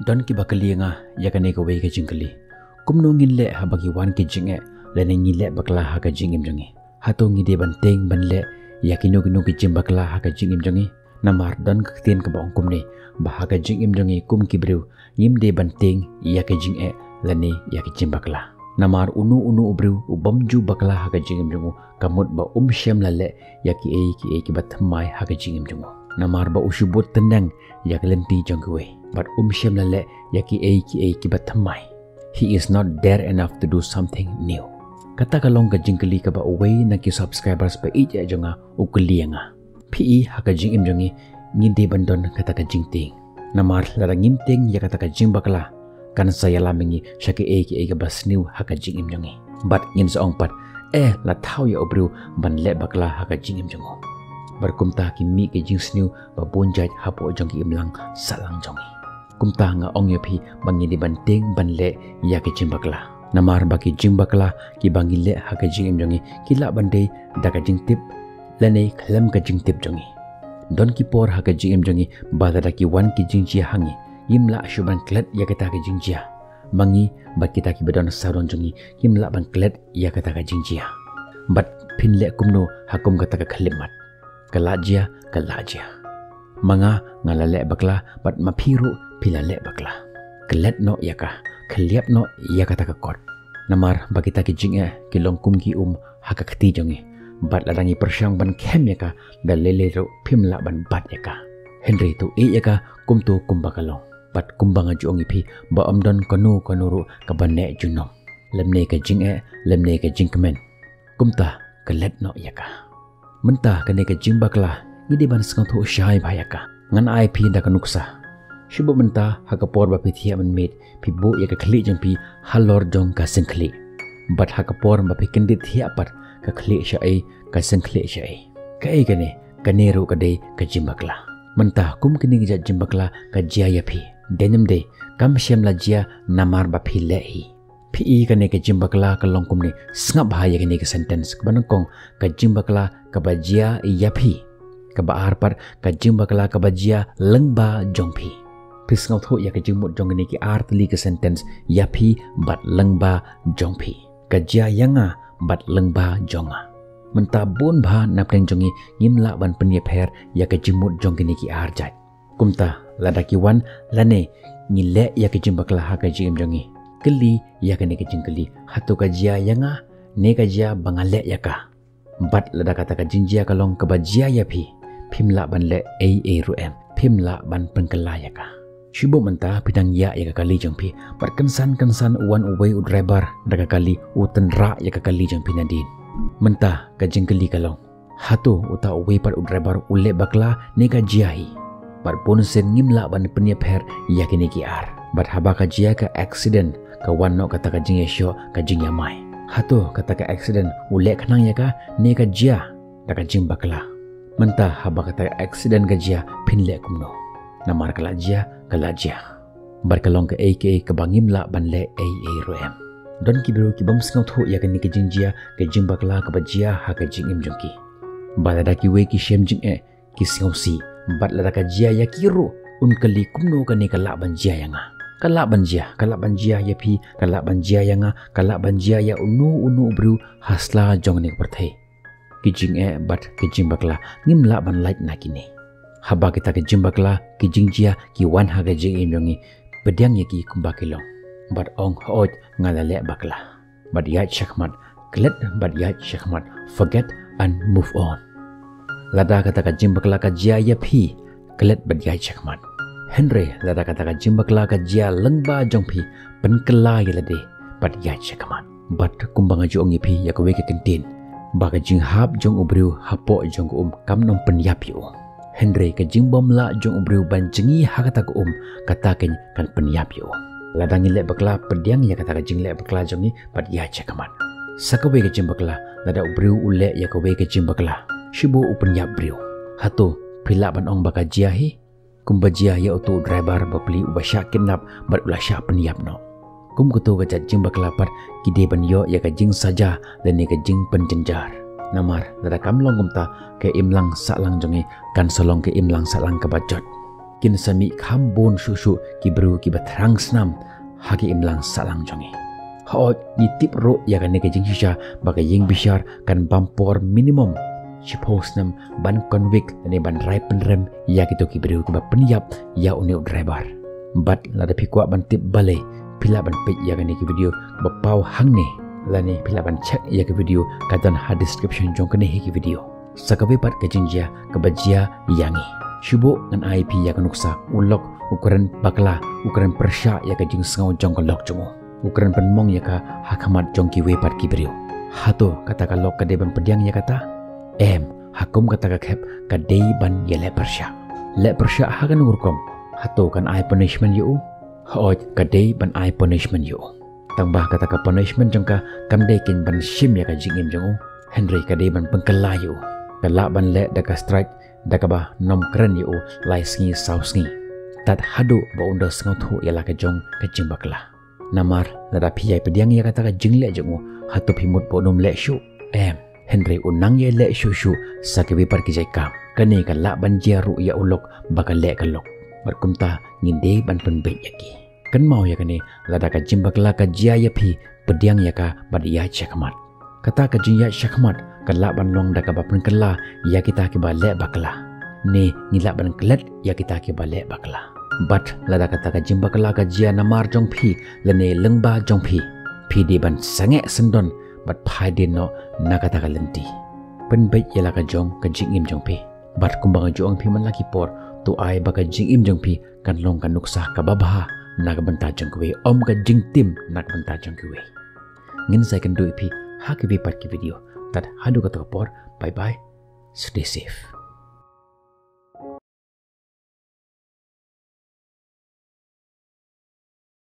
Don ki bakali nga yakane ka wei ka jingkali. Kumno ngile ha bagi wan ki jinge lene ngile bakla ha ka jingim jangi. Hato ngide banteng banle yakino gino ki jim bakla ha ka jingim jangi. Namar don ka tien ka baong kumne ba ha ka jingim jangi kum ki brew ngimde banteng yake jinge lene yake jim bakla. Namar unu ubrew ubamju bakla ha ka jingim jangu kamut ba shem lale yaki ki batmai ha ka jingim jangu. Namar ba ushubut tenang yak lenti jangwe but shem lale yaki ki batmai. He is not there enough to do something new. Kata kalong ka jingkali ka ba away na ki subscribers pa ija jonga ukuli nga. PE ha ka jingim jangi ngindi bandon kata ka jingting. Namar lara ngimting ya kata ka jing bakla kan saya lamingi syaki ka basniw ha ka jingim jangi. But ngin sa ongpat la tau ya obrew ban le bakla ha ka jingim jango. Berkumta ki mi ke jing sniw ba bonjat hapo jong ki imlang salang jongi. Kumta nga ong yopi bangi di banteng banle ya ke jing bakla. Namar baki jing bakla ki bangi le ha ka jingim jangi kila bandai da ka jing tip lane khalam ka jing tip jangi. Don ki por ha ka jingim jangi bada da ki wan ki jing chia hangi yimla shuban klet ya kata ka jing chia. Mangi bat kita ki bedon saron jangi yimla ban klet ya kata ka jing chia. Bat pinle kumno hakum kata ka khalimat. Kalajia. Manga ngalale bakla bat mapiru pilale bakla. Kelet no yaka, keliap no yaka taka kot. Namar bagita ki jinge kilong kum ki haka kti jonge. Bat ladangi persyang ban kem yaka dan lele ro pimla ban bat yaka. Henry tu yaka kum tu kum bakalong. Bat kumbanga juongi pi ba amdon konuru kabane junom. Lemne ka jinge, lemne ka jingkemen. Kumta kelet no yaka. Mentah kene ke jing bakla ngide ban skang thu syai bayaka ngan ai pi da kanuksa shubo mentah ha ka por ba pi thia man met pi bu ya ka khli jang pi halor jong ka singkhli bat ha ka por ba pi kendit thia pat ka khli syai ka singkhli syai ka ai kene kaneru ka dei ka jing bakla mentah kum kene ja jing bakla ka jia ya pi denim de kam shem la jia namar ba pi lehi PE kane ke jimbakla ka longkum ni sngap bahaya kene ke sentence kebanangkong ka jimbakla ka bajia yapi ka baar par ka jimbakla ka bajia lengba jongpi pisngau tho ya ka jimut jong ni ki artli ke sentence yapi bat lengba jongpi ka jia yanga bat lengba jonga menta bon bha napteng jongi ngimla ban penyepher ya ka jimut jong ni ki arjat kumta ladaki wan lane ngile ya ka jimbakla ha ka jim jongi keli ya kene kecing keli hatu kajia yanga ne kajia bangale yaka bat lada kata ka jinjia kalong kebajia ya pi pimla ban le ruem pimla ban pengkela yaka shubo mentah pidang ya yaka kali jang pi berkensan uan uwei udrebar daga kali utenra yaka kali jang pi nadin mentah kajing keli kalong hatu uta uwei par udrebar ule bakla ne kajiahi bar ponsen ngimla ban penyepher ya kene ki ar bat haba kajia ka accident ka wanno kata ka jing yesho ka jing yamai hato kata ka accident ule khnang yaka ne ka jia ta ka jing bakla mentah haba kata accident ka jia pinle kumno namar kala jia barkalong ka ka bangimla banle ruem don ki biru ki bam sngau tho ya ka ni ka jing jia ka jing bakla ka bajia ha ka jing im jongki balada ki we ki shem jing ki singau si bat lada ka jia ya kiru un kali kumno ka ni ka la ban jia yanga kalak banjia ya pi kalak banjia yanga kalak banjia ya unu bru hasla jong ni perthai kijing bat kijing bakla ngimla ban light nakini haba kita kijing bakla kijing jia ki wan ha ga jing imyongi bedyang ya ki kumbakilong bat ong hoot ngalale bakla bat ya chakmat klet bat ya chakmat forget and move on lada kata kijing bakla ka jia ya pi klet bat ya chakmat Henry lada kata ka jimbakla ka jia lengba jongpi penkela yelade bat ya chakaman bat kumbanga jong ipi ya ka weke kentin ba ka jing hap jong ubriu hapo jong kamnom penyapi Henry ka jingbom la jong ubriu ban jengi hakata ka kata ken kan penyapi lada ngile bakla pediang ya kata ka jingle bakla jongi bat ya chakaman sakawe ka jimbakla lada ubriu ule ya ka weke jimbakla shibo upenyap briu hato pila ban ong baka jiahi kumbajia ya auto driver bapli ubasya kinap bar ulasya peniap no kum kutu ka jing bakla par kide ban yo ya ka jing saja dan ni ka jing penjenjar namar dada kamlong kumta ke imlang saklang jongi kan solong ke imlang saklang kabajot kin sami kham bon shu ki bru ki batrang snam hagi imlang salang jongi haot ni tip ro ya kan ke jing shisha baga ying bishar kan bampor minimum suppose nam ban convict ne ban rai penrem ya ki to ki bru ki ba penyap ya uneu driver but lada pikwa ban tip bale pila ban pe ya kan ke video ba pau hangne lani pila ban check ya ke video katan ha description jong kene hi ki video sakabe pat ke jingjia ke bajia yangi shubo ngan IP ya kan uksa ulok ukuran bakla ukuran persya ya ka jing sngau jong ka lok jongo ukuran penmong ya ka hakamat jong ki we pat ki brio hato kata ka lok ka de ban pediang ya kata hakum kata ka khep ka de ban ya le persya ha kan urkom hato kan ai punishment yu hoj ka de ban ai punishment yu tambah kata ka punishment jong ka kam de kin ban shim ya ka jing im jongo Henry ka de ban pengkala yu kala ban le da ka strike da ka ba nom kren yu lai sngi sau sngi tat hadu ba unda sngau thu ya la ka jong ka jing bakla namar nada phiyai pediang ya kata ka jing le jongo hato phimut bo nom le shu Henry unang ye le shu sakebi par ki jai kam kane ka la ban jia ru ya ulok baka le ka lok berkumta nginde ban pen be yaki kan mau ya kane lada ka jing bakla ka jia ya phi pediang ya ka bad ya chakmat kata ka jing ya chakmat ka la ban long da ka ba pen kala ya kita ki ba le bakla ne ngila ban klet ya kita ki ba le bakla but lada kata ka jing bakla ka jia namar jong phi lene lengba jong phi di ban sange sendon but phai din no nakata ka lenti pen bai yala ka jong ka jing im jong phi but kumbang jong phi man laki por tu ai ba ka jing im jong phi kan long kan nuksa ka babha nak banta jong kwe om ka jing tim nak banta jong kwe ngin sai kan du phi ha ki bi pat ki video tat hadu ka to por bye bye stay safe